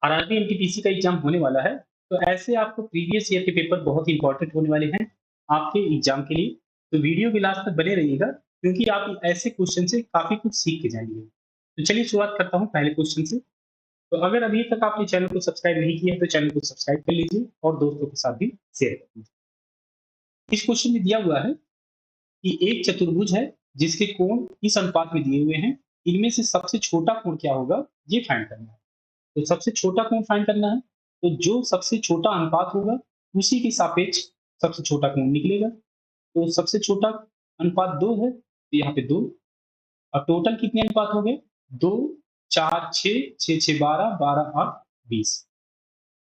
RRB NTPC का exam होने वाला है, तो ऐसे आपको प्रीवियस ईयर के पेपर बहुत इंपॉर्टेंट होने वाले हैं आपके एग्जाम के लिए। तो वीडियो के लास्ट तक बने रहिएगा, क्योंकि आप ऐसे क्वेश्चन से काफी कुछ सीख के जाएंगे। तो चलिए शुरुआत करता हूँ पहले क्वेश्चन से। तो अगर अभी तक आपने चैनल को सब्सक्राइब नहीं किया है तो चैनल को सब्सक्राइब कर लीजिए और दोस्तों के साथ भी शेयर कर लीजिए। इस क्वेश्चन में दिया हुआ है कि एक चतुर्भुज है जिसके कोण इस अनुपात में दिए हुए हैं, इनमें से सबसे छोटा कोण क्या होगा ये फाइंड करना है। तो सबसे छोटा कोण फाइंड करना है, तो जो सबसे छोटा अनुपात होगा उसी के सापेक्ष सबसे छोटा कोण निकलेगा। तो सबसे छोटा अनुपात 2 है, तो यहाँ पे 2। और टोटल कितने अनुपात हो गए? 2, 4, 6, 6, 6, 12, 12, 8, 20।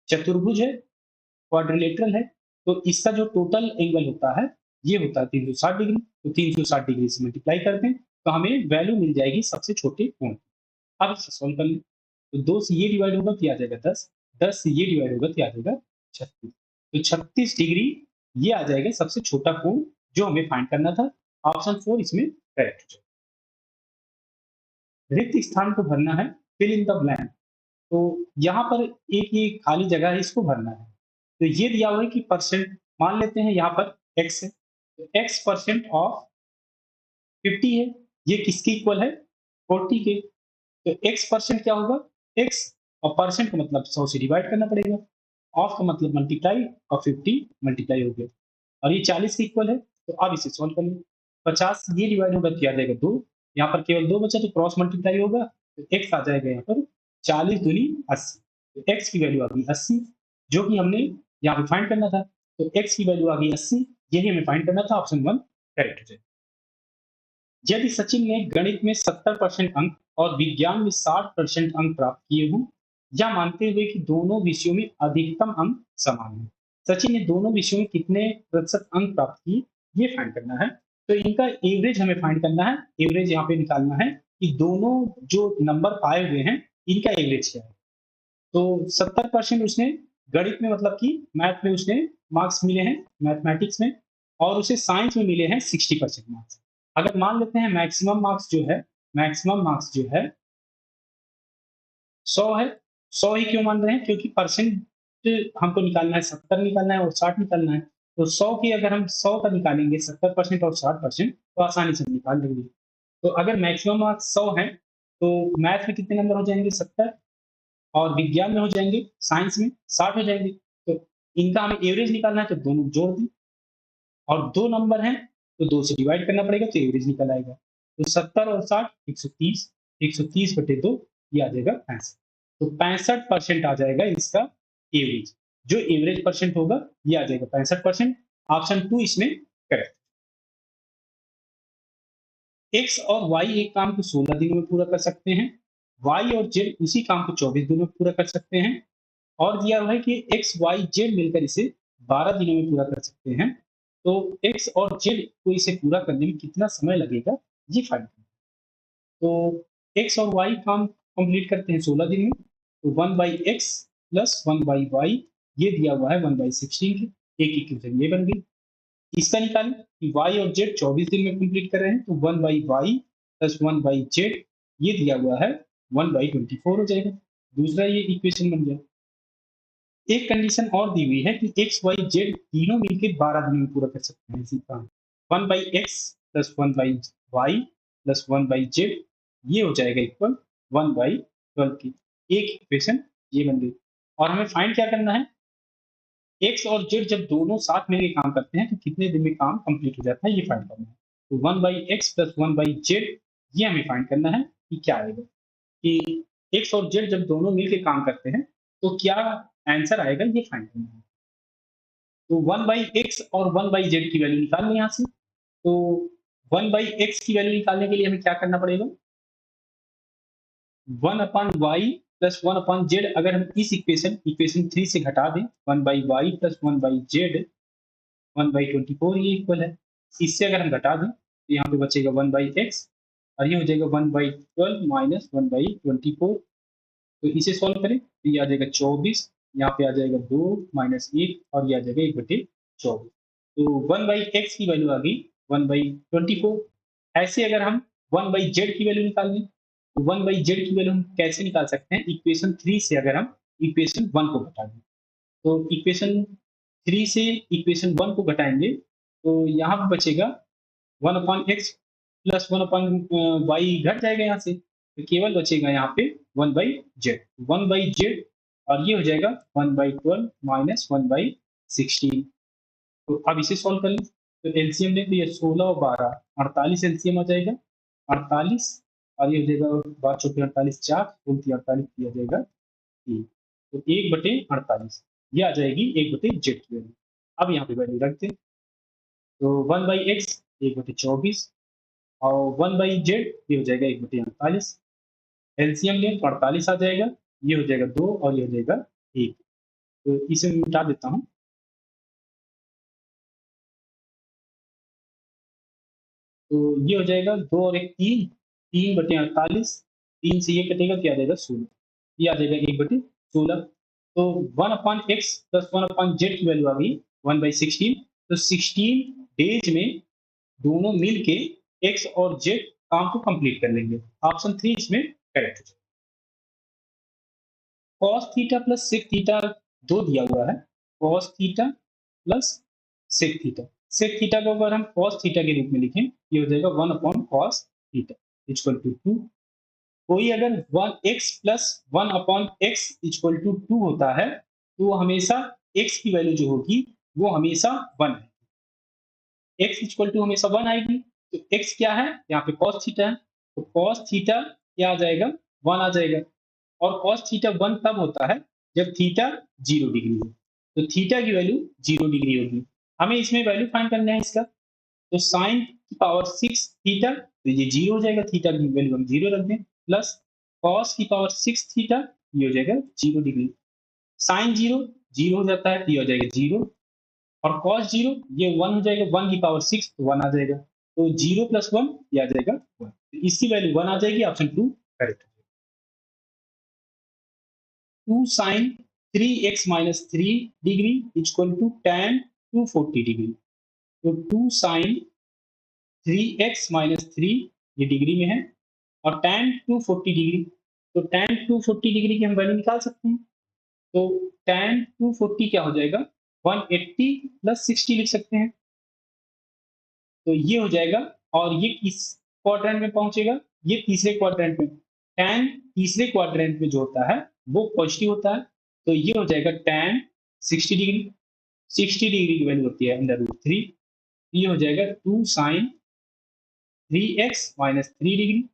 चतुर्भुज है, क्वाड्रिलेटरल है, तो इसका जो टोटल एंगल होता है ये होता है 360 डिग्री। तो 360 डिग्री से मल्टीप्लाई करते हैं तो हमें वैल्यू मिल जाएगी सबसे छोटे कोण की। अब इसे सॉल्व कर लें। तो 2 से ये डिवाइड होगा तो ये आ जाएगा 10, 10 से ये डिवाइड होगा तो ये आ जाएगा 36। तो 36 डिग्री ये आ जाएगा सबसे छोटा कोण जो हमें फाइंड करना था। ऑप्शन 4 इसमें करेक्ट हो जाएगा। रिक्त स्थान को भरना है, फिल इन द ब्लैंक। तो यहाँ पर एक ये खाली जगह है, इसको भरना है। तो ये दिया हुआ है कि परसेंट, मान लेते हैं यहाँ पर x है, तो x परसेंट ऑफ 50 है, ये किसके इक्वल है? 40 के। तो x परसेंट क्या होगा? x, और परसेंट का मतलब 100 से डिवाइड करना पड़ेगा, ऑफ का मतलब मल्टीप्लाई, और 50 मल्टीप्लाई हो गया, और ये 40 के इक्वल है। तो अब इसे सॉल्व कर लो। 50 ये डिवाइड होगा तो आ जाएगा 2, यहाँ पर केवल 2 बचा तो क्रॉस मल्टीप्लाई होगा, तो x आ जाएगा यहाँ पर 40 दूनी 80। तो x की वैल्यू आ गई 80, जो कि हमने यहाँ पे फाइंड करना था। तो x की वैल्यू आ गई 80, यही हमें फाइंड करना था। ऑप्शन 1 करेक्ट हो जाएगा। यदि सचिन ने गणित में 70% अंक और विज्ञान में 60% अंक प्राप्त किए हों, या मानते हुए कि दोनों विषयों में अधिकतम अंक समान हैं, सचिन ने दोनों विषयों में कितने प्रतिशत अंक प्राप्त किए ये फाइंड करना है। तो इनका एवरेज हमें फाइंड करना है। एवरेज यहाँ पे निकालना है कि दोनों जो नंबर पाए हुए हैं इनका एवरेज क्या है। तो 70% उसने गणित में, मतलब कि मैथ में उसने मार्क्स मिले हैं, मैथमेटिक्स में, और उसे साइंस में मिले हैं 60% मार्क्स। अगर मान लेते हैं मैक्सिमम मार्क्स जो है, मैक्सिमम मार्क्स जो है 100 है। 100 ही क्यों मान रहे हैं? क्योंकि परसेंट हमको निकालना है, 70 निकालना है और 60 निकालना है। तो 100 की अगर हम 100 का निकालेंगे 70% और 60%, तो आसानी से हम निकाल लेंगे। तो अगर मैक्सिमम मार्क्स 100 है, तो मैथ में कितने नंबर हो जाएंगे? 70, और विज्ञान में हो जाएंगे, साइंस में 60 हो जाएंगे। तो इनका हमें एवरेज निकालना है, तो दोनों जोड़ दें, और 2 नंबर हैं तो 2 से डिवाइड करना पड़ेगा तो एवरेज निकल आएगा। तो 70 और 60 130, 130 बटे 2 ये आ जाएगा 65। तो 65% आ जाएगा इसका एवरेज। जो एवरेज परसेंट होगा ये आ जाएगा 65%। ऑप्शन 2 इसमें करेक्ट। एक्स और वाई एक काम को 16 दिनों में पूरा कर सकते हैं, वाई और जेड उसी काम को 24 दिनों में पूरा कर सकते हैं, और दिया हुआ है कि एक्स वाई जेड मिलकर इसे 12 दिनों में पूरा कर सकते हैं। तो एक्स और जेड को इसे पूरा करने में कितना समय लगेगा ये फाइंड करना है। तो एक्स और वाई काम कंप्लीट करते हैं 16 दिन में। तो 1/x प्लस 1/y, ये दिया हुआ है 1/16 की, एक इक्वेशन ये बन गई। इसका निकालें कि y और z 24 दिन में कंप्लीट कर रहे हैं, तो 1/y प्लस 1/z ये दिया हुआ है 1/24 हो जाएगा। दूसरा ये इक्वेशन बन गया। एक कंडीशन और दी हुई है कि एक्स वाई जेड तीनों मिलकर 12 दिन में पूरा कर सकते हैं इसी काम। 1/x plus 1/y plus 1/z ये हो जाएगा इक्वल 1/12 की। एक इक्वेशन ये बन गई। और हमें फाइंड क्या करना है? एक्स और जेड जब दोनों साथ मिलकर काम करते हैं तो कितने दिन में काम कंप्लीट हो जाता है ये फाइंड करना है। तो 1/x प्लस 1/z ये हमें फाइंड करना है कि क्या आएगा, कि एक्स और जेड जब दोनों मिलकर काम करते हैं तो क्या आंसर आएगा ये फाइंड करना है। तो 1/x और 1/z की वैल्यू निकाल लें यहाँ से। तो 1/x की वैल्यू निकालने के लिए हमें क्या करना पड़ेगा? 1/y प्लस 1/z, अगर हम इस इक्वेशन 3 से घटा दें, 1/y प्लस 1/z 1/24 ये इक्वल है। इससे अगर हम घटा दें तो यहाँ पे बचेगा 1/x, और ये हो जाएगा 1/12 माइनस 1/24। तो इसे सॉल्व करें तो ये आ जाएगा 24, यहाँ पे आ जाएगा 2 माइनस 1, और ये आ जाएगा 1/24। तो 1/x की वैल्यू आ गई 1/24। ऐसे अगर हम 1/z की वैल्यू निकाल लें, तो 1/z की वैल्यू हम कैसे निकाल सकते हैं? इक्वेशन 3 से अगर हम इक्वेशन 1 को घटा दें। तो इक्वेशन 3 से इक्वेशन 1 को घटाएंगे तो यहाँ पे बचेगा 1/x प्लस 1/y घट जाएगा यहाँ से, तो केवल बचेगा यहाँ पे 1/z, 1/z, और ये हो जाएगा 1/12 माइनस 1/16। तो अब इसे सॉल्व कर लें, तो एलसीएम लें तो ये 16 और 12 48 एलसीएम आ जाएगा, 48, और ये हो जाएगा 12 चौके 48, 4 कुल 48 किया जाएगा 3, तो 1/48 ये आ जाएगी 1/z की वैल्यू। अब यहाँ पे वैल्यू रख दें, तो 1/x 1/24 और 1/z ये हो जाएगा 1/48, एलसीएम लें तो 48 आ जाएगा, ये हो जाएगा 2 और ये हो जाएगा 1, तो इसे मिटा देता हूँ। तो ये हो जाएगा 2 और 1 3, 3/48, 3 से ये कटेगा क्या आ जाएगा 16, ये आ जाएगा 1/16। तो 1/x प्लस 1/z की वैल्यू आ गई 1/16, तो 16 डेज में दोनों मिल के x और z काम को कंप्लीट कर लेंगे। ऑप्शन 3 इसमें करेक्ट हो जाएगा। cos theta plus sec theta 2 दिया हुआ है, cos theta plus sec theta, sec theta को अगर हम cos थीटा के रूप में लिखें, ये हो जाएगा 1/cos थीटा इक्वल टू 2। कोई अगर 1x plus 1/x equal to 2 होता है, तो वो हमेशा x की वैल्यू जो होगी वो हमेशा 1 है, x इक्वल टू हमेशा 1 आएगी, तो x क्या है यहाँ पे cos थीटा है, तो cos थीटा क्या आ जाएगा 1 आ जाएगा, और cos थीटा 1 तब होता है जब थीटा 0 डिग्री हो, तो थीटा की वैल्यू 0 डिग्री होगी। हमें इसमें वैल्यू फाइंड करना है इसका, तो साइन की पावर 6 थीटा, तो ये 0 हो जाएगा, थीटा की वैल्यू हम 0 रख दें, प्लस cos की पावर 6 थीटा, ये हो जाएगा 0 डिग्री, साइन 0 0 हो जाता है, तो ये हो जाएगा 0, और cos 0 ये 1 हो जाएगा, 1 की पावर 6 तो 1 आ जाएगा, तो 0 प्लस 1 ये आ जाएगा 1, तो इसकी वैल्यू 1 आ जाएगी, option 2 correct. 2 sin 3x minus 3 degree equal to tan 240 degree, तो 2 sin 3x माइनस 3 ये डिग्री में है, और tan 240 डिग्री, तो tan 240 डिग्री की हम वैल्यू निकाल सकते हैं, तो tan 240 क्या हो जाएगा 180 प्लस 60 लिख सकते हैं, तो ये हो जाएगा, और ये किस क्वाड्रेंट में पहुंचेगा, ये तीसरे क्वाड्रेंट में, tan तीसरे क्वाड्रेंट में जो होता है वो पॉजिटिव होता है, तो ये हो जाएगा tan 60 डिग्री, 60 डिग्री की वैल्यू होती है √3, ये हो जाएगा 2 sin 3x माइनस 3 डिग्री।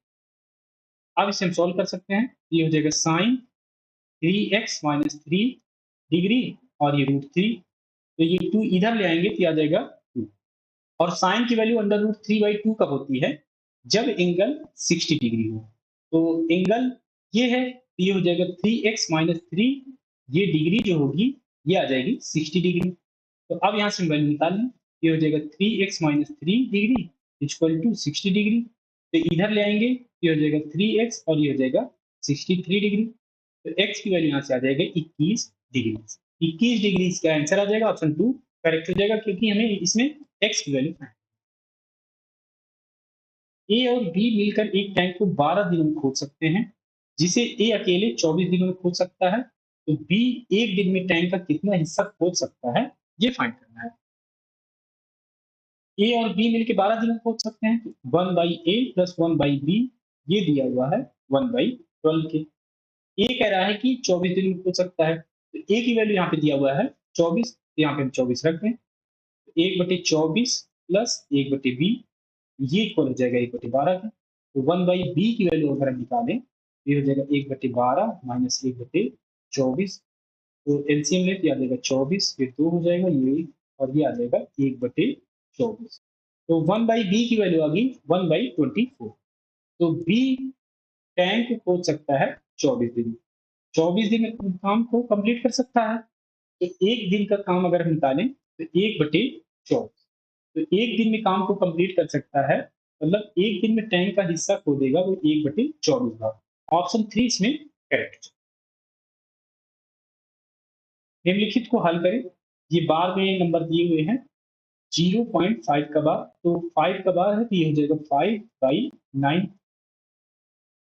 अब इसे हम सॉल्व कर सकते हैं, ये हो जाएगा sin 3x माइनस 3 डिग्री और ये √3, तो ये 2 इधर ले आएंगे तो आ जाएगा 2, और साइन की वैल्यू √3/2 कब होती है, जब एंगल 60 डिग्री हो, तो एंगल ये है, तो ये हो जाएगा 3x माइनस 3, ये डिग्री जो होगी ये आ जाएगी 60 डिग्री, तो अब यहाँ से हम वैल्यू निकाल लें, ये हो जाएगा 3x minus 3 degree equal to 60 degree, तो इधर ले आएंगे, ये हो जाएगा 3x और ये हो जाएगा 63 डिग्री, तो x की वैल्यू यहाँ से आ जाएगा 21 डिग्री, 21 डिग्री इसका आंसर आ जाएगा, ऑप्शन 2 करेक्ट हो जाएगा, क्योंकि हमें इसमें x की वैल्यू ए और बी मिलकर एक टैंक को 12 दिनों में खोद सकते हैं, जिसे ए अकेले 24 दिनों में खोद सकता है, तो बी एक दिन में टैंक का कितना हिस्सा खोद सकता है, ये फाइंड करना है। ए और बी मिलकर 12 दिनों में खोद सकते हैं, 1/a प्लस 1/b ये दिया हुआ है 1/12 के, ए कह रहा है कि 24 दिन में खोद सकता है, तो ए की वैल्यू यहाँ पे दिया हुआ है 24, तो यहाँ पे हम 24 रख दें, 1/24 प्लस 1/b ये इक्वल हो जाएगा 1/12 का, तो 1/b की वैल्यू अगर हम निकालें, ये हो जाएगा 1/12 माइनस 1/24, तो एलसीएम लें तो आ जाएगा 24, फिर 2 हो जाएगा ये, और ये आ जाएगा 1/24, तो 1/b की वैल्यू आ गई 1/24, तो बी टैंक खोद सकता है 24 दिन, 24 दिन में काम को कंप्लीट कर सकता है, तो एक दिन का काम अगर हम निकालें तो 1/24, तो एक दिन में काम को कंप्लीट कर सकता है, मतलब एक दिन में टैंक का हिस्सा खो देगा वो 1/24 भाग, ऑप्शन 3 इसमें करेक्ट। निम्नलिखित को हल करें, ये बार में नंबर दिए हुए हैं, 0.5 का बार, तो 5 का बार है तो ये हो जाएगा 5/9,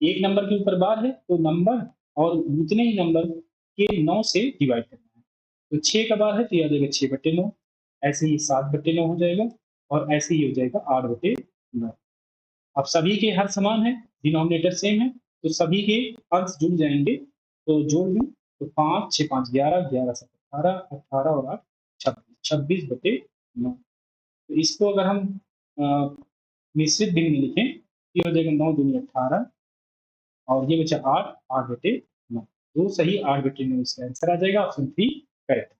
एक नंबर के ऊपर बार है तो नंबर और उतने ही नंबर के 9 से डिवाइड करना है। तो 6 का बार है तो ये आ जाएगा 6/9, ऐसे ही 7/9 हो जाएगा और ऐसे ही हो जाएगा 8/9। अब सभी के हर समान है, डिनोमिनेटर सेम है, तो सभी के अंश जुड़ जाएंगे। तो जोड़ दें तो 5 6 5 11, 11 7 18, 18 और 8 26, 26/9। तो इसको अगर हम मिश्रित भिन्न में लिखें, ये हो जाएगा 9 दूनी 18 और ये बचा 8, 8/9। तो सही 8/9 इसका आंसर आ जाएगा, ऑप्शन 3 करेक्ट।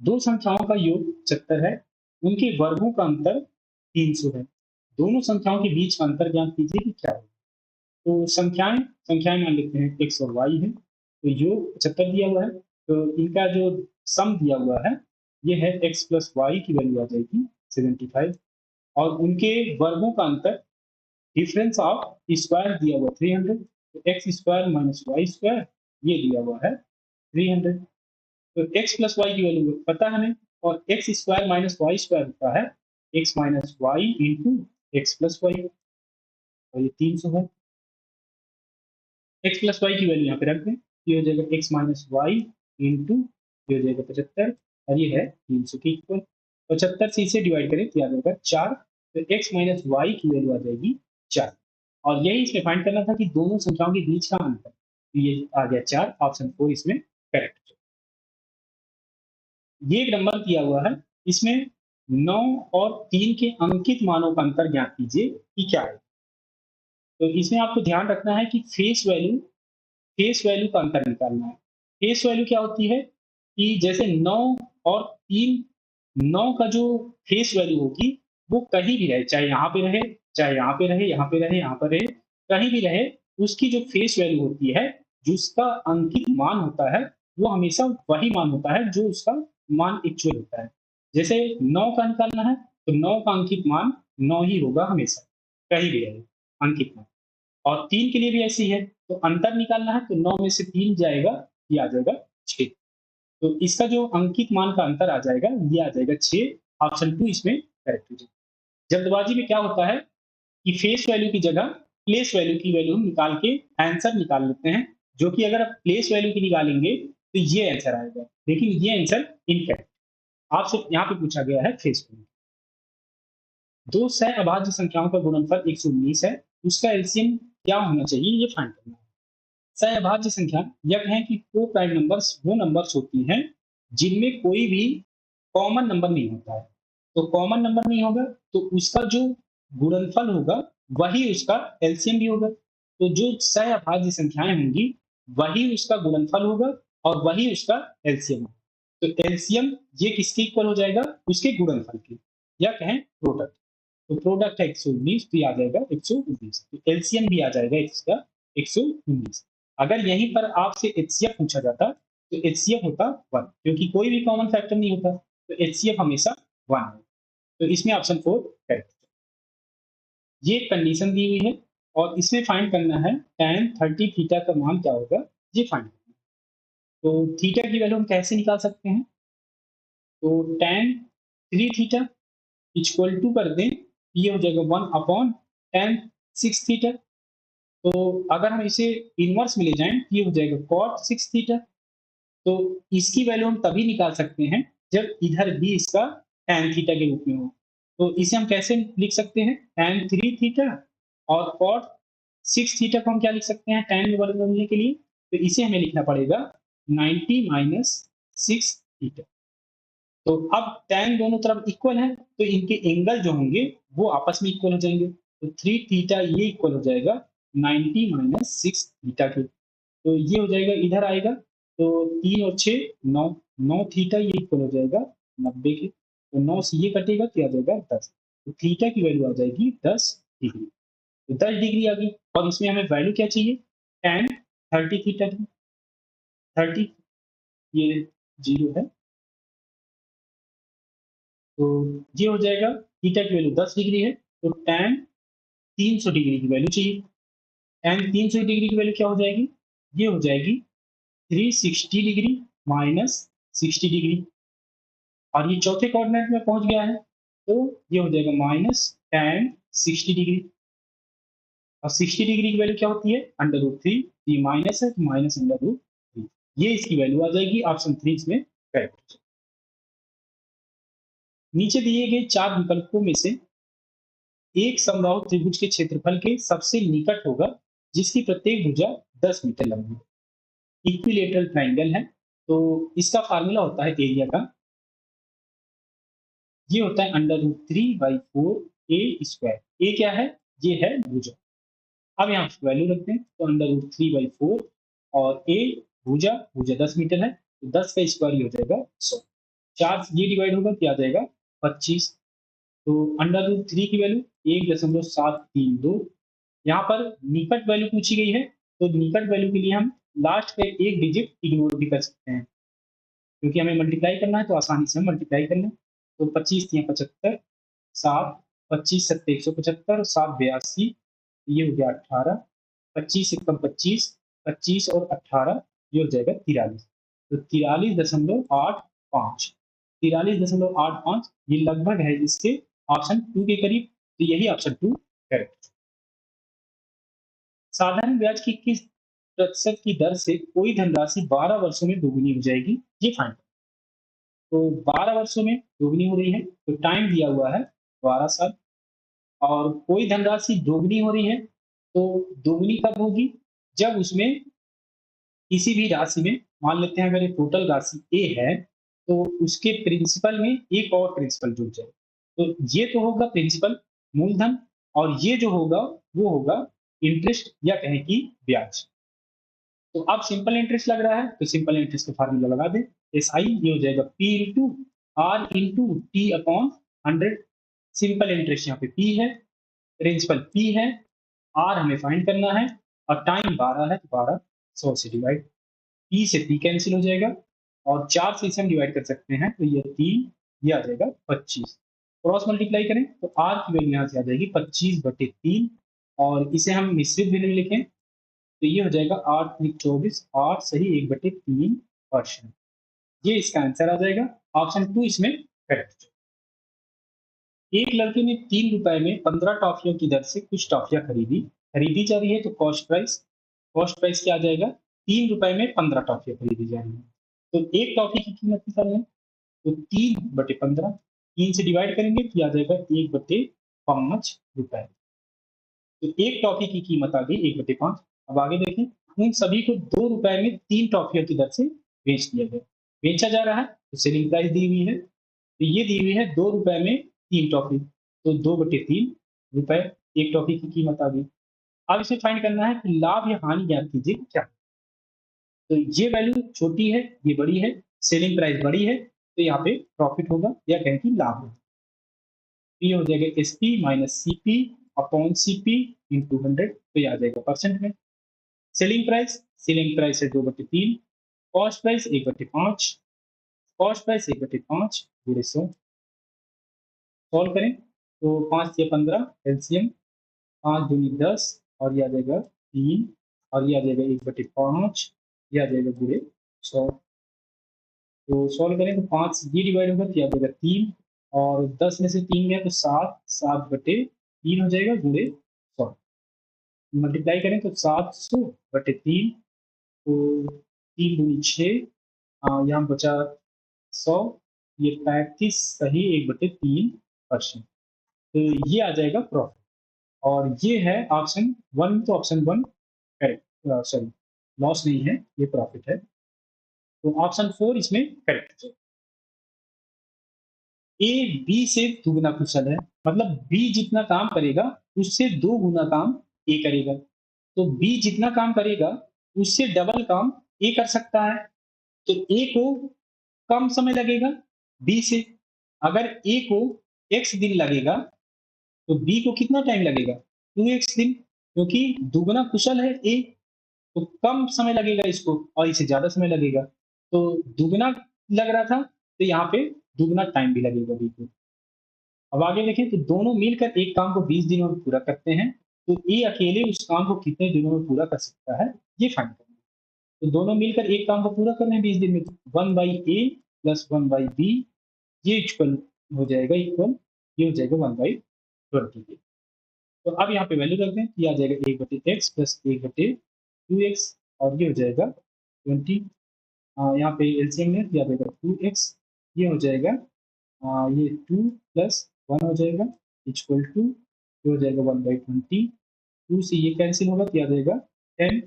दो संख्याओं का योग 75 है, उनके वर्गों का अंतर 300 है। दोनों संख्याओं के बीच का अंतर ज्ञात कीजिए कि क्या है। तो संख्याएं संख्याएं मान लेते हैं x और y है, तो योग 75 दिया हुआ है, तो इनका जो सम दिया हुआ है ये है x प्लस वाई की वैल्यू आ जाएगी 75 और उनके वर्गों का अंतर डिफरेंस ऑफ स्क्वायर दिया हुआ 300, तो x square minus y square ये दिया हुआ है 300। तो x प्लस वाई की वैल्यू पता है हमें, और x square minus y square होता है x minus y into x plus y, और ये 300 है। x प्लस वाई की वैल्यू यहाँ पे रख दें, ये हो जाएगा x माइनस वाई इंटू ये हो जाएगा 75 और ये है 300 के इक्वल। 75 से इसे डिवाइड करें तो याद होगा 4, तो x माइनस वाई की वैल्यू आ जाएगी 4। और यही इसमें फाइंड करना था कि दोनों संख्याओं के बीच का अंतर, तो ये आ गया 4, ऑप्शन 4 इसमें करेक्ट। ये एक नंबर दिया हुआ है, इसमें 9 और 3 के अंकित मानों का अंतर ज्ञात कीजिए कि क्या है। तो इसमें आपको ध्यान रखना है कि फेस वैल्यू का अंतर निकालना है। फेस वैल्यू क्या होती है कि जैसे 9 और 3, 9 का जो फेस वैल्यू होगी वो कहीं भी रहे, चाहे यहाँ पे रहे, चाहे यहाँ पे रहे, यहाँ पे रहे, यहाँ पर रहे, कहीं भी रहे, उसकी जो फेस वैल्यू होती है, जिसका अंकित मान होता है, वो हमेशा वही मान होता है जो उसका मान एक्चुअल होता है। जैसे 9 का निकालना है तो 9 का अंकित मान 9 ही होगा हमेशा, कहीं भी रहे अंकित मान। और 3 के लिए भी ऐसी है, तो अंतर निकालना है तो 9 में से 3 जाएगा, ये आ जाएगा 6। तो इसका जो अंकित मान का अंतर आ जाएगा, ये आ जाएगा 6, ऑप्शन 2 इसमें करेक्ट हो जाएगा। जल्दबाजी में क्या होता है कि फेस वैल्यू की जगह प्लेस वैल्यू की वैल्यू हम निकाल के आंसर निकाल लेते हैं, जो कि अगर आप प्लेस वैल्यू की निकालेंगे तो ये आंसर आएगा, लेकिन ये आंसर इनकरेक्ट। आपसे यहाँ पे पूछा गया है फेस वैल्यू। दो सह अभाज्य संख्याओं का गुणनफल 119 है, उसका एलसीएम क्या होना चाहिए ये फाइंड करना है। सहअभाज्य संख्या यह है कि को प्राइम नंबर्स वो नंबर्स होती हैं जिनमें कोई भी कॉमन नंबर नहीं होता है। तो कॉमन नंबर नहीं होगा तो उसका जो गुणनफल होगा वही उसका एलसीएम भी होगा। तो जो सहअभाज्य संख्याएं होंगी वही उसका गुणनफल होगा और वही उसका एलसीएम होगा। तो एलसीएम ये किसके इक्वल हो जाएगा, उसके गुणनफल के, या कहें प्रोडक्ट। तो प्रोडक्ट है 119 तो ये आ जाएगा 119, तो एलसीएम भी आ जाएगा इसका 119। अगर यहीं पर आपसे एचसीएफ पूछा जाता तो एचसीएफ होता 1, क्योंकि कोई भी कॉमन फैक्टर नहीं होता, तो एचसीएफ हमेशा 1 है। तो इसमें ऑप्शन 4 करेक्ट। ये एक कंडीशन दी हुई है और इसमें फाइंड करना है tan 30 थीटा का मान क्या होगा, ये फाइंड करना है। तो थीटा की वैल्यू हम कैसे निकाल सकते हैं, तो tan 3 थीटा इक्वल टू कर दें, ये हो जाएगा 1/tan 6 थीटा। तो अगर हम इसे इनवर्स में ले जाएं ये हो जाएगा cot 6 थीटा। तो इसकी वैल्यू हम तभी निकाल सकते हैं जब इधर भी इसका tan थीटा के रूप में हो। तो इसे हम कैसे लिख सकते हैं, tan 3 थीटा और cot 6 थीटा को हम क्या लिख सकते हैं tan में बदलने के लिए, तो इसे हमें लिखना पड़ेगा 90 माइनस 6 थीटा। तो अब tan दोनों तरफ इक्वल है तो इनके एंगल जो होंगे वो आपस में इक्वल हो जाएंगे। तो 3 थीटा ये इक्वल हो जाएगा 90 माइनस 6 थीटा के। तो ये हो जाएगा इधर आएगा, तो 3 और 6 9, 9 थीटा ये इक्वल हो जाएगा 90 के। तो 9 से ये कटेगा तो आ जाएगा 10। तो थीटा की वैल्यू आ जाएगी 10 डिग्री। तो 10 डिग्री आ गई और इसमें हमें वैल्यू क्या चाहिए, tan 30 थीटा की। 30 ये 0 है, तो ये हो जाएगा थीटा की वैल्यू 10 डिग्री है, तो tan 300 डिग्री की वैल्यू चाहिए। tan 300 डिग्री की वैल्यू क्या हो जाएगी, ये हो जाएगी 360 डिग्री माइनस 60 डिग्री, और ये चौथे कोऑर्डिनेट में पहुंच गया है, तो ये हो जाएगा माइनस tan 60 डिग्री। और 60 डिग्री की वैल्यू क्या होती है, √3, ये माइनस है तो माइनस √3 ये इसकी वैल्यू आ जाएगी, ऑप्शन 3 इसमें करेक्ट। नीचे दिए गए 4 विकल्पों में से एक समबाहु त्रिभुज के क्षेत्रफल के सबसे निकट होगा जिसकी प्रत्येक भुजा 10 मीटर लंबी है। इक्विलेटरल ट्राइंगल है, तो इसका फार्मूला होता है एरिया का, ये होता है √3/4 ए स्क्वायर। ए क्या है? ये है भुजा। अब यहाँ वैल्यू रखते हैं, तो √3/4 और ए भुजा, भुजा 10 मीटर है, तो 10 का स्क्वायर ही हो जाएगा 100। 4 से ये डिवाइड होगा, क्या आ जाएगा 25। तो √3 की वैल्यू 1.732। यहाँ पर निकट वैल्यू पूछी गई है, तो निकट वैल्यू के लिए हम लास्ट का एक डिजिट इग्नोर भी कर सकते हैं, क्योंकि हमें मल्टीप्लाई करना है तो आसानी से हम मल्टीप्लाई कर लें। तो 25 या 75, 7, 25 सत्ते 175, 7 82, ये हो गया 18, 25 एकम 25, 25 और 18 ये हो जाएगा 43। तो 43.85, 43.85 ये लगभग है इसके ऑप्शन 2 के करीब, तो यही ऑप्शन 2 करेक्ट। साधारण ब्याज की किस प्रतिशत की दर से कोई धनराशि 12 वर्षों में दोगुनी हो जाएगी, ये फाइंड। तो 12 वर्षों में दोगुनी हो रही है, तो टाइम दिया हुआ है 12 साल। और कोई धनराशि दोगुनी हो रही है, तो दोगुनी कब होगी? जब उसमें किसी भी राशि में, मान लेते हैं अगर ये टोटल राशि ए है, तो उसके प्रिंसिपल में एक और प्रिंसिपल जुड़ जाए, तो ये तो होगा प्रिंसिपल, मूलधन, और ये जो होगा वो होगा इंटरेस्ट, या कहें कि ब्याज। तो अब सिंपल इंटरेस्ट लग रहा है, तो सिंपल इंटरेस्ट का फार्मूला लगा दें। एस आई ये हो जाएगा P into R into T upon 100। Simple interest यहाँ पे पी है, प्रिंसिपल पी है, आर हमें फाइंड करना है, और टाइम 12 है, तो 12 100 से डिवाइड, पी से पी कैंसिल हो जाएगा, और 4 से इसे हम डिवाइड कर सकते हैं, तो ये 3, ये आ जाएगा 25। क्रॉस मल्टीप्लाई करें तो आर की वैल्यू यहाँ से आ जाएगी 25/3, और इसे हम मिश्रित भिन्न में लिखें, तो ये हो जाएगा 8 3 24, 8 सही 1/3%। ये इसका आंसर आ जाएगा, ऑप्शन 2 इसमें करेक्ट। एक लड़के ने 3 रुपए में 15 टॉफियों की दर से कुछ टॉफियां खरीदी, खरीदी जा रही है, तो कॉस्ट प्राइस, कॉस्ट प्राइस क्या आ जाएगा? 3 रुपए में 15 टॉफियां खरीदी जा रही है, तो एक टॉफी की कीमत निकालना है, तो 3/15, 3 से डिवाइड करेंगे तो आ जाएगा 1/5 रुपए। तो एक टॉफी की कीमत आ गई 1/5। अब आगे देखें, उन सभी को 2 रुपए में 3 टॉफियों की दर से बेच दिया गया, बेचा जा रहा है, तो सेलिंग प्राइस दी हुई है, तो ये दी हुई है 2 रुपए में 3 टॉफी, तो 2/3 रुपए एक टॉफी की कीमत आ गई। अब इसे फाइंड करना है कि लाभ या हानि ज्ञात कीजिए क्या। तो ये वैल्यू छोटी है, ये बड़ी है, सेलिंग प्राइस बड़ी है, तो यहाँ पे प्रॉफिट होगा, या कहें कि लाभ होगा। ये हो जाएगा S P minus C P upon C P into 100, तो ये आ जाएगा परसेंट में। सेलिंग प्राइस, सेलिंग प्राइस है 2/3, कॉस्ट प्राइस 1/5, कॉस्ट प्राइस 1/5 गुणे 100। सॉल्व करें तो 5 या 15 एलसीएम, 5 दूनी 10, और ये आ जाएगा 3, और ये आ जाएगा 1/5, ये आ जाएगा गुणे 100। तो सॉल्व करें तो 5 ये डिवाइड होगा, तो ये आ जाएगा 3, और 10 में से 3 गया तो 7, 7/3 हो जाएगा गुणे 100। मल्टीप्लाई करें तो 700/3, तो 3 दूनी 6, यहाँ बचा 100, ये 35 सही 1/3%। तो ये आ जाएगा प्रॉफिट, और ये है ऑप्शन 1, तो ऑप्शन 1 करेक्ट, सॉरी लॉस नहीं है, ये प्रॉफिट है, तो ऑप्शन 4 इसमें करेक्ट है। ए बी से दुगना कुशल है, मतलब बी जितना काम करेगा उससे 2 गुना काम ए करेगा, तो बी जितना काम करेगा उससे डबल काम ए कर सकता है, तो ए को कम समय लगेगा बी से। अगर ए को x दिन लगेगा, तो बी को कितना टाइम लगेगा? 2x दिन, क्योंकि दुगना कुशल है ए, तो कम समय लगेगा इसको, और इसे ज्यादा समय लगेगा, तो दुगना लग रहा था, तो यहाँ पे दुगना टाइम भी लगेगा बी को। अब आगे देखें, तो दोनों मिलकर एक काम को 20 दिनों में पूरा करते हैं, तो ए अकेले उस काम को कितने दिनों में पूरा कर सकता है, ये फाइंड करना है। तो दोनों मिलकर एक काम को पूरा कर रहे हैं 20 दिन में, 1/a प्लस 1/b, ये इक्वल हो जाएगा, इक्वल ये हो जाएगा 1/20। तो अब यहाँ पे वैल्यू रख दें, ये आ जाएगा 1/x प्लस 1/2x, और ये हो जाएगा 20। यहाँ पे एलसीएम में दिया जाएगा 2x, ये हो जाएगा ये 2 प्लस 1 हो जाएगा इक्वल टू, ये हो जाएगा 1/20, 2 से ये कैंसिल होगा तो आ जाएगा 10,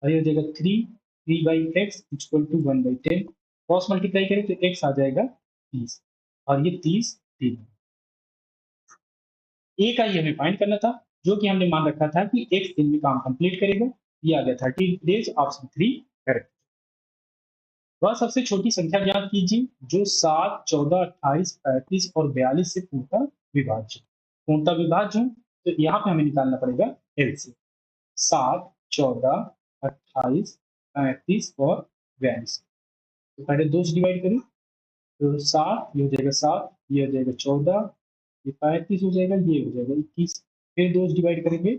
और ये हो जाएगा 3 by x equal to 1/10, cross multiply करें तो x आ जाएगा 30, और ये 30 दिन ए का ये हमें फाइंड करना था, जो कि हमने मान रखा था कि x दिन में काम कंप्लीट करेगा, ये आ गया 30 डेज, ऑप्शन 3 करेक्ट। वह सबसे छोटी संख्या ज्ञात कीजिए जो 7, 14, 28, 35 और 42 से पूर्णतः विभाज्य हो। तो यहाँ पे हमें निकालना पड़ेगा एलसीएम, 7, 14, 28, 35 और 42। तो पहले 2 से डिवाइड करें तो 7, ये हो जाएगा 7, ये हो जाएगा 14, ये 35 हो जाएगा, ये हो जाएगा 21। फिर 2 से डिवाइड करेंगे,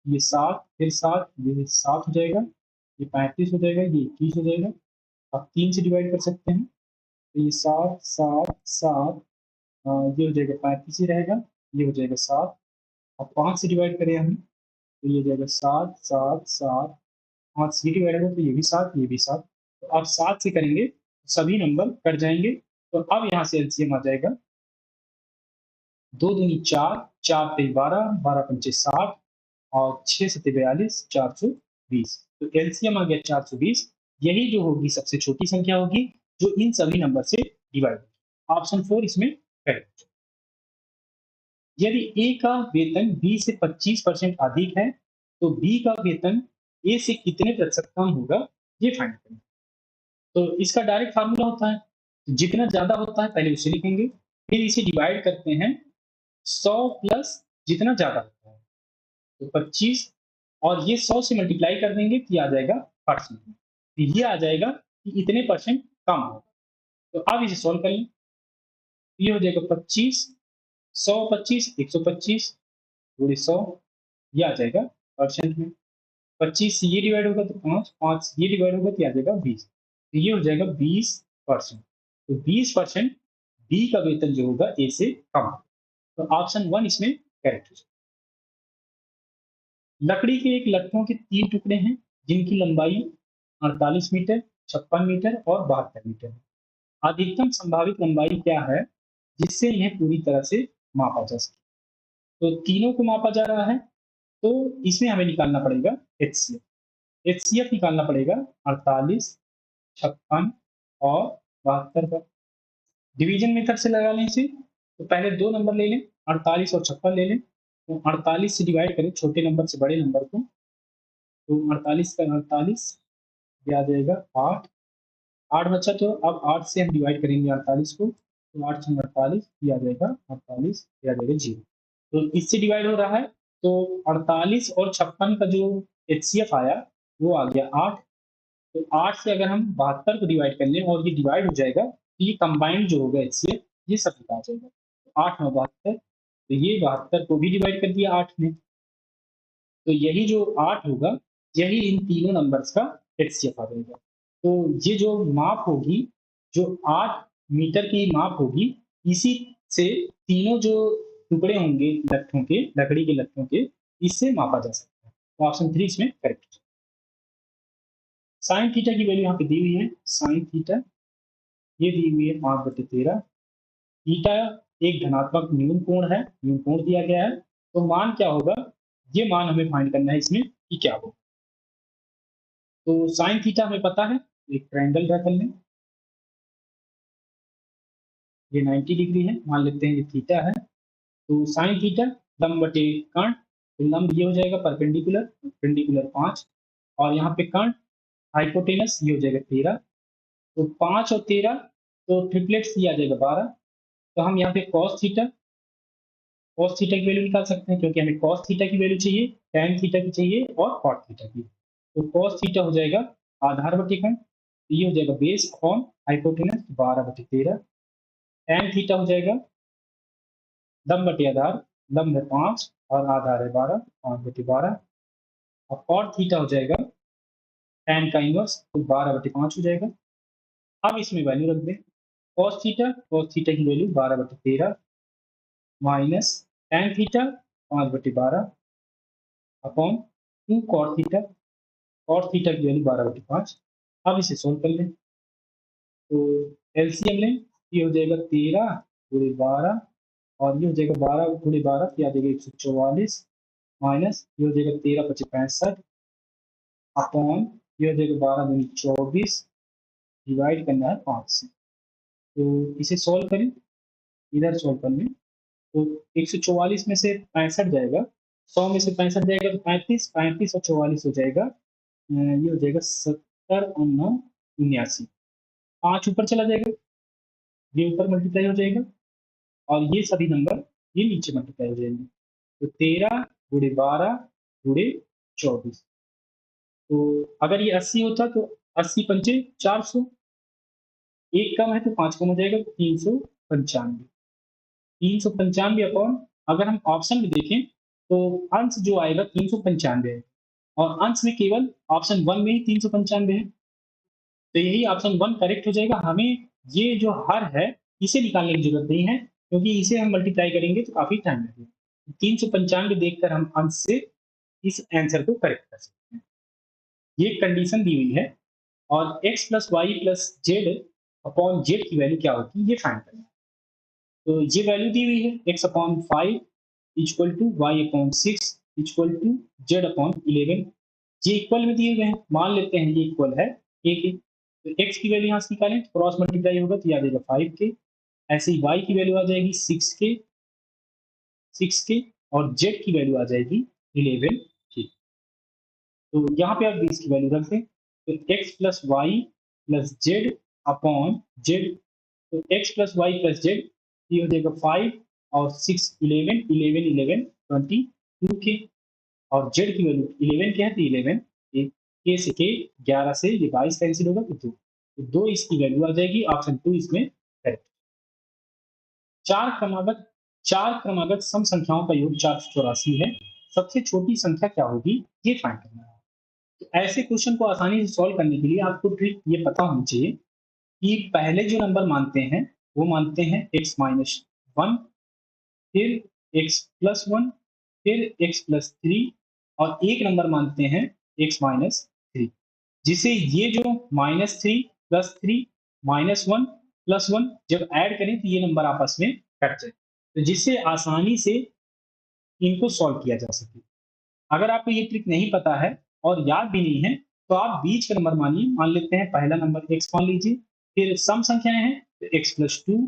ये 7, फिर 7, ये 7 हो जाएगा, ये 35 हो जाएगा, ये 21 हो जाएगा। आप 3 से डिवाइड कर सकते हैं, तो ये 7, 7, 7, ये हो जाएगा 35 ही रहेगा, ये हो जाएगा 7। अब 5 से डिवाइड करें हम, तो ये हो जाएगा 7, 7, 7, 5 से डिवाइड होगा तो ये भी 7, ये भी 7। तो अब 7 से करेंगे तो सभी नंबर कट जाएंगे। तो अब यहाँ से एलसीएम आ जाएगा 2 दूनी 4, 4 तेई 12, 12 पंचे 60 और 6 सत्ते 42, 420। तो एलसीएम आ गया 420। यही जो होगी सबसे छोटी संख्या होगी जो इन सभी नंबर से डिवाइड होगी। ऑप्शन 4 इसमें करेक्ट। यदि ए का वेतन बी से 25% अधिक है तो बी का वेतन ए से कितने प्रतिशत कम होगा, ये फाइंड करें। तो इसका डायरेक्ट फार्मूला होता है, जितना ज्यादा होता है पहले उसे लिखेंगे, फिर इसे डिवाइड करते हैं 100 प्लस जितना ज्यादा होता है, तो 25, और ये 100 से मल्टीप्लाई कर देंगे तो ये आ जाएगा परसेंट में, तो ये आ जाएगा कि इतने परसेंट कम होगा। तो अब इसे सॉल्व कर लें, ये हो जाएगा 25, 125, 125 गुणे 100, ये आ जाएगा परसेंट में। 25 से ये डिवाइड होगा तो 5, 5 से ये डिवाइड होगा तो ये आ जाएगा 20, तो ये हो जाएगा 20%। तो 20% बी का वेतन जो होगा ए से कम होगा। तो ऑप्शन 1 इसमें करेक्ट हो जाएगा। लकड़ी के एक लट्ठों के 3 टुकड़े हैं जिनकी लंबाई 48 मीटर, 56 मीटर और 72 मीटर है। अधिकतम संभावित लंबाई क्या है जिससे इन्हें पूरी तरह से मापा जा सके। तो तीनों को मापा जा रहा है, तो इसमें हमें निकालना पड़ेगा एचसीएफ। एचसीएफ निकालना पड़ेगा 48, 56 और 72 का। डिवीजन मेथड से लगा लें इसे, तो पहले 2 नंबर ले लें, 48 और 56 ले लें। तो 48 से डिवाइड करें छोटे नंबर से बड़े नंबर को, तो 48 का 48, ये आ जाएगा 8, 8 बचा, तो अब 8 से हम डिवाइड करेंगे 48 को, तो 8 से 48, ये आ जाएगा 48, ये आ जाएगा 0। तो इससे डिवाइड हो रहा है, तो 48 और 56 का जो एचसीएफ आया वो आ गया 8। तो 8 से अगर हम 72 को डिवाइड कर लें और ये डिवाइड हो जाएगा, तो ये कंबाइंड जो होगा एचसीएफ ये सब निकाल जाएगा। तो 8 9 72, तो ये 72 को भी डिवाइड कर दिया 8 में, तो यही जो 8 होगा यही इन तीनों नंबर्स का एचसीएफ आ जाएगा। तो ये जो माप होगी, जो 8 मीटर की माप होगी, इसी से तीनों जो टुकड़े होंगे लट्ठों के, लकड़ी के लट्ठों के, इससे मापा जा सकता है। तो ऑप्शन 3 इसमें करेक्ट। साइन थीटा की वैल्यू यहाँ पे दी हुई है, साइन थीटा ये दी हुई है 5/13। थीटा एक धनात्मक न्यून कोण है, न्यून कोण दिया गया है, तो मान क्या होगा, ये मान हमें फाइंड करना है इसमें कि क्या होगा। तो साइन थीटा हमें पता है, एक ट्रायंगल ड्रा कर लें, ये 90 डिग्री है, मान लेते हैं ये थीटा है। तो साइन थीटा लंब बटे कर्ण, तो लंब ये हो जाएगा परपेंडिकुलर, परपेंडिकुलर 5, और यहाँ पे कर्ण हाइपोटेनस ये हो जाएगा 13। तो 5 और 13, तो ट्रिपलेट्स ये आ जाएगा 12। तो हम यहाँ पे कॉस थीटा की वैल्यू निकाल सकते हैं, क्योंकि हमें कॉस थीटा की वैल्यू चाहिए, टैन थीटा की चाहिए और कॉट थीटा की। तो कॉस थीटा हो जाएगा आधार बटे कर्ण, ये हो जाएगा base upon hypotenuse 12/13। Tan theta हो जाएगा लंब बटे आधार, लंब है 5 और आधार है 12, 5/12। और कॉट थीटा हो जाएगा टैन का इनवर्स, तो 12/5 हो जाएगा। अब इसमें वैल्यू रख दें, कॉस थीटा की value 12/13 minus tan theta 5/12 upon 2 cot theta, cot theta की वैल्यू 12/5। अब इसे सोल्व कर लें, तो एलसीएम लें, ये हो जाएगा 13 गुणे 12 और ये हो जाएगा 12 गुणे 12 तो आ जाएगा 144 माइनस ये हो जाएगा 13 पचे 65 अपॉन ये हो जाएगा 12 दूनी 24 डिवाइड करना है 5 से। तो इसे सॉल्व करें, इधर सॉल्व कर लें तो 144 में से 65 जाएगा, 100 में से 65 जाएगा तो 35, 35 और 44 हो जाएगा ये हो जाएगा 70 और 9 79, 5 ऊपर चला जाएगा, ये ऊपर मल्टीप्लाई हो जाएगा और ये सभी नंबर ये नीचे मल्टीप्लाई हो जाएंगे। तो 13 गुणे 12 गुणे 24, तो अगर ये 80 होता तो 80 पंचे 400, एक कम है तो 5 कम हो जाएगा तो 395, 395 अपॉन अगर हम ऑप्शन में देखें तो अंश जो आएगा 395 है और अंश में केवल ऑप्शन 1 में ही 395 है, तो यही ऑप्शन 1 करेक्ट हो जाएगा। हमें ये जो हर है इसे निकालने की जरूरत नहीं है क्योंकि इसे हम मल्टीप्लाई करेंगे तो काफी टाइम लगेगा। 395 देखकर हम अंश से इस आंसर को करेक्ट कर सकते हैं। ये कंडीशन दी हुई है और x plus y plus z upon z की वैल्यू क्या होती है ये फाइंड करना है। तो ये वैल्यू दी हुई है x upon 5 equal to y upon 6 equal to z upon 11, ये इक्वल में दिए गए हैं, मान लेते हैं ये इक्वल है a के। तो x की वैल्यू यहाँ से निकालें तो क्रॉस मल्टीप्लाई होगा तो याद आएगा 5 के, ऐसे ही y की वैल्यू आ जाएगी 6 के और z की वैल्यू आ जाएगी 11 के। तो यहाँ पे आप 20 की वैल्यू रख दें तो x plus y plus z upon z, तो x plus y plus z ये हो जाएगा 5 और 6 11 11 11 22 के और जेड की वैल्यू 11 के है तो 11 के से के 11 से ये 22 कैंसिल होगा तो 2, तो 2 इसकी वैल्यू आ जाएगी, ऑप्शन 2 इसमें करेक्ट। चार क्रमागत सम संख्याओं का योग 484 है, सबसे छोटी संख्या क्या होगी ये फाइंड करना है। तो ऐसे क्वेश्चन को आसानी से सॉल्व करने के लिए आपको ट्रिक ये पता होनी चाहिए कि पहले जो नंबर मानते हैं वो मानते हैं x माइनस 1, फिर x प्लस 1, फिर x प्लस 3 और एक नंबर मानते हैं x माइनस 3, जिसे ये जो -3 प्लस 3 -1 प्लस 1 जब ऐड करें तो ये नंबर आपस में कट जाए, तो जिससे आसानी से इनको सॉल्व किया जा सके। अगर आपको ये ट्रिक नहीं पता है और याद भी नहीं है तो आप बीच का नंबर मानिए, मान लेते हैं पहला नंबर x मान लीजिए, फिर सम संख्याएं हैं तो x प्लस 2,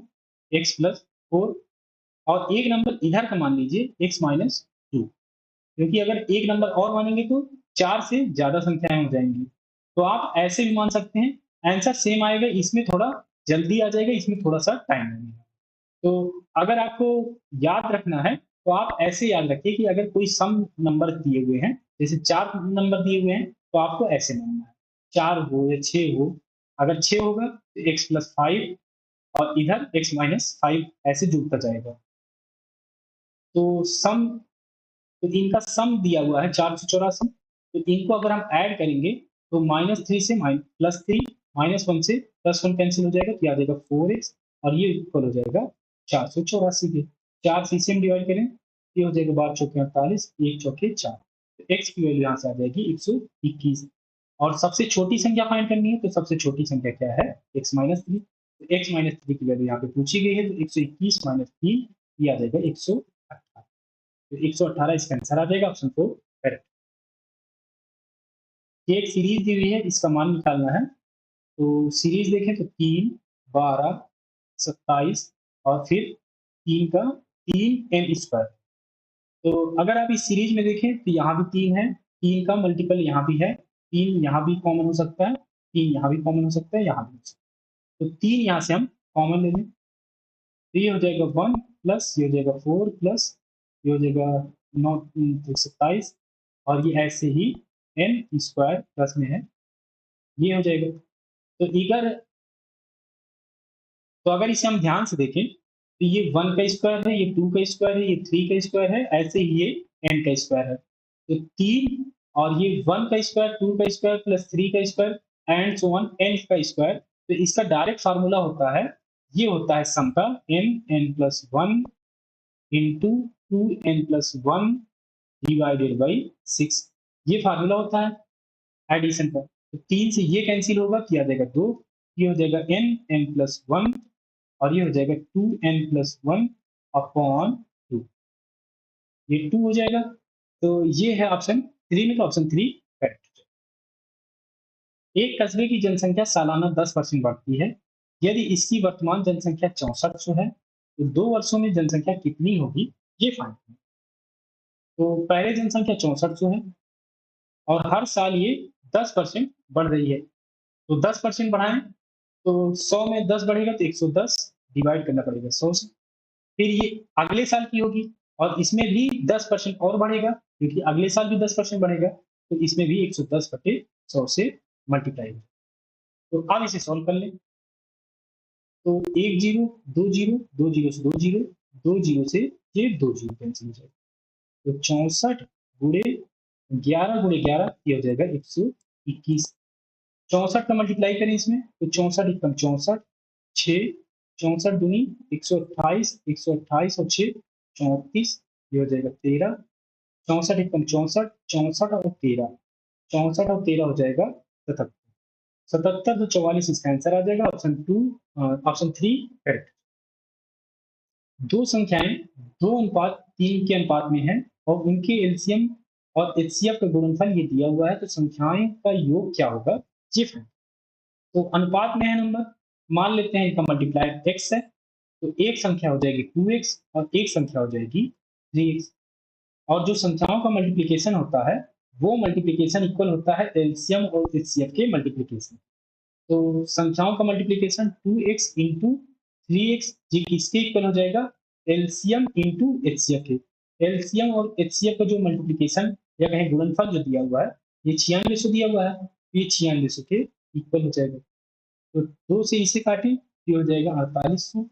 x प्लस 4 और एक नंबर इधर का मान लीजिए x माइनस 2, क्योंकि अगर एक नंबर और मानेंगे तो 4 से ज्यादा संख्याएं हो जाएंगी। तो आप ऐसे भी मान सकते हैं, आंसर सेम आएगा, इसमें थोड़ा जल्दी आ जाएगा, इसमें थोड़ा सा टाइम लगेगा। तो अगर आपको याद रखना है तो आप ऐसे याद रखिए कि अगर कोई सम नंबर दिए हुए हैं, जैसे 4 नंबर दिए हुए हैं तो आपको ऐसे मानना है, 4 हो या 6 हो, अगर 6 होगा तो x प्लस 5 और इधर x माइनस 5 ऐसे जुड़ता जाएगा। तो सम, तो इनका सम दिया हुआ है 484, तो इनको अगर हम ऐड करेंगे तो -3 से +3 -1 से +1 कैंसिल हो जाएगा तो आ जाएगा 4x और ये इक्वल हो जाएगा 484 के। 4 से इसे हम डिवाइड करें ये हो जाएगा 12 चौके 48, 1 चौके 4, तो x की वैल्यू यहाँ से आ जाएगी 121 और सबसे छोटी संख्या फाइंड करनी है तो सबसे छोटी संख्या क्या है x माइनस 3, तो x माइनस 3 की वैल्यू यहाँ पे पूछी गई है तो 121 माइनस 3 ये आ जाएगा 118, तो 118 इसका आंसर आ जाएगा, ऑप्शन 4 करेक्ट। ये एक सीरीज दी हुई है, इसका मान निकालना है, तो सीरीज देखें तो 3 12 27 और फिर 3 का 3 एन स्क्वायर। तो अगर आप इस सीरीज में देखें तो यहाँ भी 3 है, 3 का मल्टीपल यहाँ भी है, 3 यहाँ भी कॉमन हो सकता है, 3 यहाँ भी कॉमन हो सकता है, यहाँ भी हो सकता है, तो 3 यहाँ से हम कॉमन ले लें तो ये हो जाएगा 1 प्लस ये हो जाएगा 4 प्लस ये हो जाएगा 9 27 और ये ऐसे ही एन स्क्वायर प्लस में है ये हो जाएगा। तो इधर, तो अगर इसे हम ध्यान से देखें तो ये 1 का स्क्वायर है, ये 2 का स्क्वायर है, ये 3 का स्क्वायर है, ऐसे ही ये n का स्क्वायर है, तो 3 और ये 1 का स्क्वायर 2 का स्क्वायर प्लस 3 का square and so on n का स्क्वायर, तो इसका डायरेक्ट फार्मूला होता है, ये होता है सम का n plus 1 into 2n plus 1 divided by 6, ये फार्मूला होता है एडिशन का। तो 3 से ये कैंसिल होगा, किया जाएगा 2 ये हो जाएगा n+1 और ये हो जाएगा 2n+1 अपॉन 2, ये 2 हो जाएगा। तो ये है ऑप्शन 3 में, तो ऑप्शन 3 करेक्ट। एक कस्बे की जनसंख्या सालाना 10% बढ़ती है। यदि इसकी वर्तमान जनसंख्या 6400 है तो 2 वर्षों में जनसंख्या कितनी होगी, ये फाइंड करें। तो पहले जनसंख्या 6400 है और हर साल ये 10% बढ़ रही है। तो 10% बढ़ाएं तो 100 में 10 बढ़ेगा तो 110 डिवाइड करना पड़ेगा 100 से। फिर ये अगले साल की होगी और इसमें भी 10% और बढ़ेगा, क्योंकि अगले साल भी 10% बढ़ेगा, तो इसमें भी 110 बटे 100 से मल्टीप्लाई होगा। तो अब इसे सॉल्व कर लें। तो एक जीरो, दो जीरो, दो जीरो से दो जीरो, दो जीरो से ये दो जीरो कैंसिल हो जाएगा। तो 64 गुणे 11 गुणे 11 ये हो जाएगा 121। 64 का मल्टीप्लाई करें इसमें तो 64 एकम 64, 6 64 दूनी 128, 128 और 6 34, ये हो जाएगा 13। 64 एकम 64, 64 और 13, 64 और 13 हो जाएगा 77। 77 तो 44 इसका आंसर आ जाएगा, ऑप्शन 3 करेक्ट। दो संख्याएं 2:3 के अनुपात में है और उनके एलसीएम और एचसीएफ का गुणनफल ये दिया हुआ है, तो संख्याएं का योग क्या होगा, ये फाइंड। तो अनुपात में है नंबर, मान लेते हैं इनका मल्टीप्लायर x है, तो एक संख्या हो जाएगी 2x और एक संख्या हो जाएगी 3x। और जो संख्याओं का मल्टीप्लिकेशन होता है वो मल्टीप्लिकेशन इक्वल होता है एलसीएम और एचसीएफ के मल्टीप्लिकेशन। तो संख्याओं का मल्टीप्लिकेशन 2x इंटू 3x ये किसके इक्वल हो जाएगा, एलसीएम इंटू एचसीएफ के। एलसीएम और एचसीएफ का जो मल्टीप्लिकेशन या कहें गुणनफल जो दिया हुआ है, ये 9600 दिया हुआ है, ये 9600 के इक्वल हो जाएगा। तो 2 से इसे काटें ये हो जाएगा 4800,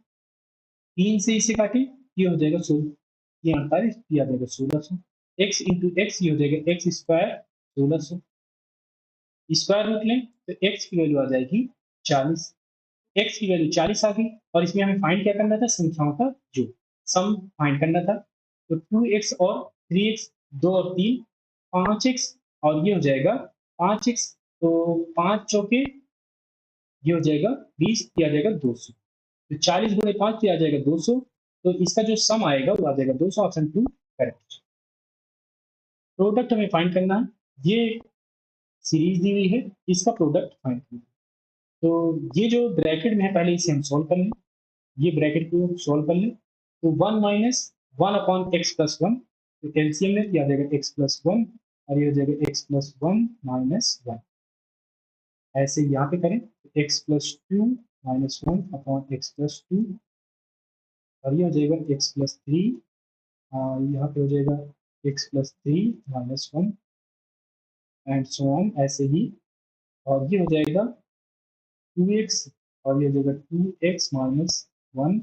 3 से इसे काटें ये हो जाएगा 16, ये 48 ये आ जाएगा 1600। x इंटू एक्स ये हो जाएगा एक्स स्क्वायर 1600, स्क्वायर रूट लें तो x की वैल्यू आ जाएगी 40। x की वैल्यू 40 आ गई और इसमें हमें फाइंड क्या करना था, संख्याओं का योग, सम फाइंड करना था। तो 2x और 3x, 2 और 3 5x और ये हो जाएगा 5x, तो 5 चौके ये हो जाएगा 20, ये आ जाएगा 200। तो 40 गुणे 5 पे आ जाएगा 200, तो इसका जो सम आएगा वो आ जाएगा 200, ऑप्शन 2 करेक्ट। प्रोडक्ट हमें फाइंड करना है, ये सीरीज दी हुई है, इसका प्रोडक्ट फाइंड करना है। तो ये जो ब्रैकेट में है पहले इसे हम सॉल्व कर लें, ये ब्रैकेट को सॉल्व कर लें। तो 1 माइनस 1 अपॉन एक्स प्लस 1, तो एलसीएम में क्या आ जाएगा एक्स प्लस 1 और ये हो जाएगा एक्स प्लस 1 माइनस 1। ऐसे यहाँ पे करें तो x plus 2 minus 1 upon x plus 2 और ये हो जाएगा एक्स प्लस 3 और यहाँ पे हो जाएगा x plus 3 minus 1 and so on ऐसे ही। और ये हो जाएगा 2x और ये हो जाएगा 2x माइनस 1।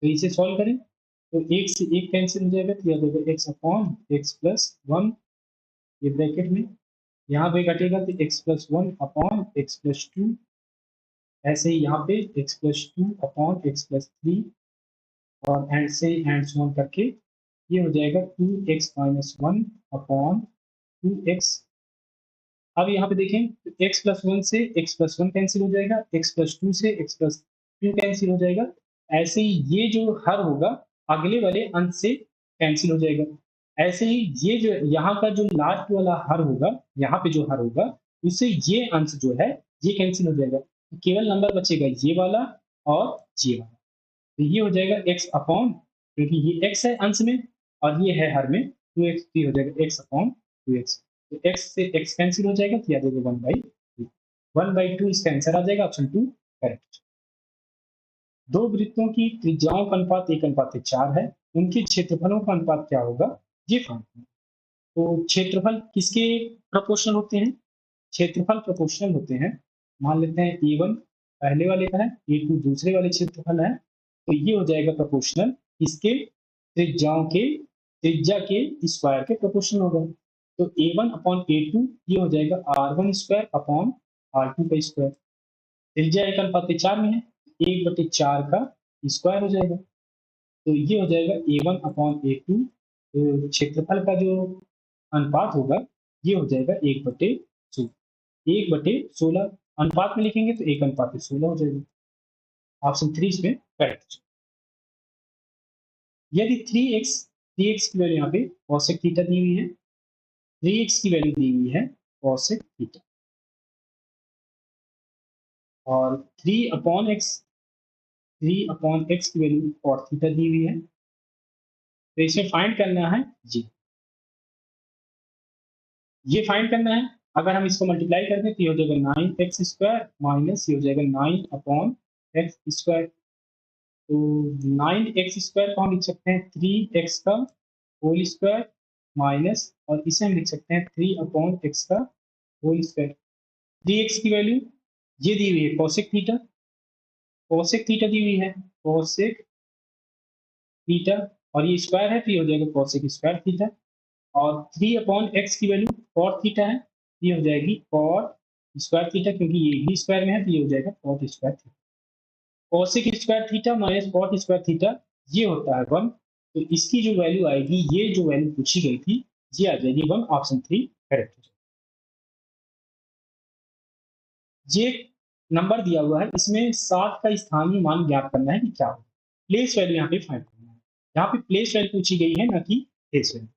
तो इसे सॉल्व करें तो एक से एक कैंसिल हो जाएगा, तो यह जाएगा एक्स अपॉन एक्स प्लस 1, ये ब्रैकेट में यहाँ पे घटेगा तो x plus 1 upon x plus 2, ऐसे ही यहाँ पे x plus 2 upon x plus 3 और एंड से एंड सो ऑन करके ये हो जाएगा 2x माइनस 1 अपॉन 2x। अब यहाँ पे देखें तो x प्लस 1 से x प्लस 1 कैंसिल हो जाएगा, x प्लस 2 से x प्लस 2 कैंसिल हो जाएगा। ऐसे ही ये जो हर होगा अगले वाले अंश से कैंसिल हो जाएगा। ऐसे ही ये जो यहाँ का जो लास्ट वाला हर होगा, यहाँ पे जो हर होगा उससे ये अंश जो है ये कैंसिल हो जाएगा, तो केवल नंबर बचेगा ये वाला और ये वाला। तो ये हो जाएगा x अपॉन, क्योंकि ये x है अंश में और ये है हर में 2x, तो हो जाएगा x अपॉन 2x। तो x से x कैंसिल हो जाएगा तो आ जाएगा 1/2, 1/2 इसका आंसर आ जाएगा, ऑप्शन 2 करेक्ट। दो वृत्तों की त्रिज्याओं का अनुपात 1:4 है, उनके क्षेत्रफलों का अनुपात क्या होगा, ये फाइंड करें। तो क्षेत्रफल किसके प्रोपोर्शनल होते हैं, क्षेत्रफल प्रोपोर्शनल होते हैं। मान लेते हैं A1 पहले वाले का है, A2 दूसरे वाले क्षेत्रफल है, तो ये हो जाएगा प्रोपोर्शनल इसके त्रिज्याओं के त्रिज्या के स्क्वायर के प्रोपोर्शनल होगा। तो A1 अपॉन A2 ये हो जाएगा R1 स्क्वायर अपॉन R2 का स्क्वायर। त्रिज्या 1:4 में है, 1/4 का स्क्वायर हो जाएगा, तो ये हो जाएगा A1 अपॉन A2। तो क्षेत्रफल का जो अनुपात होगा ये हो जाएगा 1/16, 1/16 अनुपात में लिखेंगे तो 1:16 हो जाएगी। ऑप्शन 3 इसमें करेक्ट। यदि 3x की वैल्यू यहाँ पे cosec थीटा दी हुई है, 3x की वैल्यू दी हुई है cosec थीटा, और 3/x की वैल्यू cot थीटा दी हुई है, तो इसे फाइंड करना है जी, ये फाइंड करना है। अगर हम इसको मल्टीप्लाई कर दें तो ये हो जाएगा 9x² माइनस ये हो जाएगा 9/x²। तो 9x² को हम लिख सकते हैं 3x का होल स्क्वायर माइनस, और इसे हम लिख सकते हैं 3/x का होल स्क्वायर। 3x की वैल्यू ये दी हुई है cosec थीटा, दी हुई है cosec थीटा, और ये स्क्वायर है तो ये हो जाएगा cosec स्क्वायर थीटा, और 3/x की वैल्यू cot थीटा है, ये हो जाएगी cot स्क्वायर थीटा, क्योंकि ये भी स्क्वायर में है तो ये हो जाएगा cot square theta. cosec square theta minus cot square theta ये होता है 1, तो इसकी जो वैल्यू आएगी, ये जो वैल्यू पूछी गई थी ये आ जाएगी 1, ऑप्शन 3 करेक्ट हो जाएगा। ये नंबर दिया हुआ है, इसमें 7 का स्थानीय मान ज्ञात करना है कि क्या हो। प्लेस वैल्यू यहाँ पे फाइंड करना है। यहाँ पे प्लेस वैल्यू पूछी गई है, ना कि फेस वैल्यू।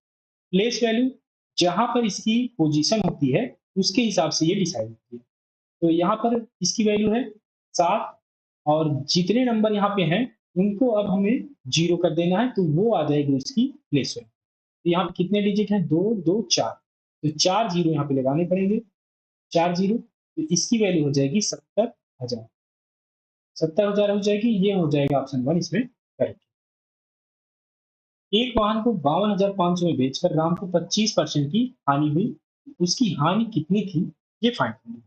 प्लेस वैल्यू जहां पर इसकी पोजीशन होती है उसके हिसाब से ये डिसाइड होती है। तो यहाँ पर इसकी वैल्यू है 7, और जितने नंबर यहाँ पे हैं उनको अब हमें 0 कर देना है, तो वो आ जाएगी उसकी प्लेस वैल्यू। तो यहाँ पे कितने डिजिट हैं, 2 2 4, तो 4 0 यहाँ पे लगाने पड़ेंगे, 4 0, तो इसकी वैल्यू हो जाएगी 70,000। 70,000 हो जाएगी, ये हो जाएगा ऑप्शन 1 इसमें करेक्ट। एक वाहन को 52,500 में बेचकर राम को 25% की हानि हुई, उसकी हानि कितनी थी ये फाइंड करना है।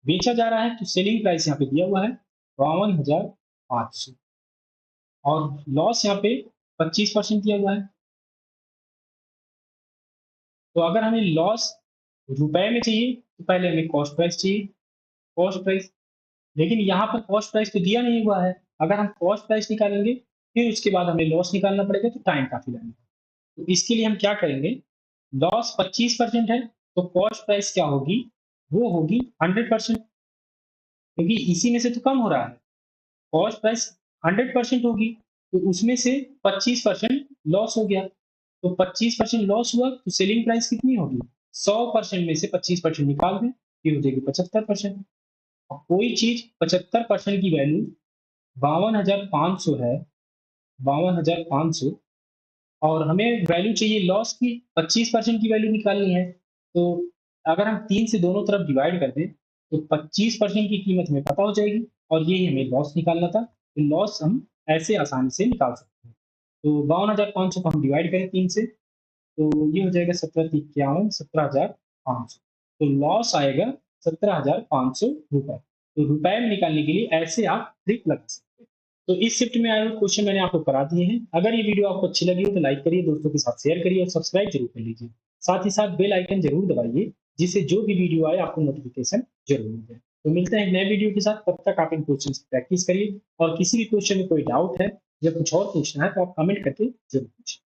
बेचा जा रहा है तो सेलिंग प्राइस यहाँ पे दिया हुआ है 52,500, और लॉस यहाँ पे 25% दिया हुआ है। तो अगर हमें लॉस रुपए में चाहिए तो पहले हमें कॉस्ट प्राइस चाहिए, कॉस्ट प्राइस, लेकिन यहाँ पर कॉस्ट प्राइस तो दिया नहीं हुआ है। अगर हम कॉस्ट प्राइस निकालेंगे फिर उसके बाद हमें लॉस निकालना पड़ेगा, तो टाइम काफी लगेगा। तो इसके लिए हम क्या करेंगे, लॉस 25% है तो कॉस्ट प्राइस क्या होगी, वो होगी 100%, क्योंकि इसी में से तो कम हो रहा है। कॉस्ट प्राइस 100% होगी तो उसमें से 25% लॉस हो गया, तो 25% लॉस हुआ तो सेलिंग प्राइस कितनी होगी, 100% में से 25% निकाल दें, ये हो जाएगी 75%। और कोई चीज 75% की वैल्यू 52,500 है, 52,500, और हमें वैल्यू चाहिए लॉस की, 25% की वैल्यू निकालनी है। तो अगर हम 3 से दोनों तरफ डिवाइड कर दें तो 25% की कीमत हमें पता हो जाएगी, और यही हमें लॉस निकालना था। तो लॉस हम ऐसे आसानी से निकाल सकते हैं। तो 52,500 को हम डिवाइड करें 3 से, तो ये हो जाएगा 17,51, 17,500, तो लॉस आएगा 17,500 रुपए। तो रुपए में निकालने के लिए ऐसे आप ट्रिक लगा सकते हैं। तो इस शिफ्ट में आए हुए क्वेश्चन मैंने आपको करा दिए हैं। अगर ये वीडियो आपको अच्छी लगी हो तो लाइक करिए, दोस्तों के साथ शेयर करिए, और सब्सक्राइब जरूर कर लीजिए। साथ ही साथ बेल आइकन जरूर दबाइए, जिससे जो भी वीडियो आए आपको नोटिफिकेशन जरूर मिल जाए। तो मिलते हैं एक नए वीडियो के साथ, तब तक आप इन क्वेश्चन की प्रैक्टिस करिए, और किसी भी क्वेश्चन में कोई डाउट है या कुछ और पूछना है तो आप कमेंट करके जरूर पूछिए।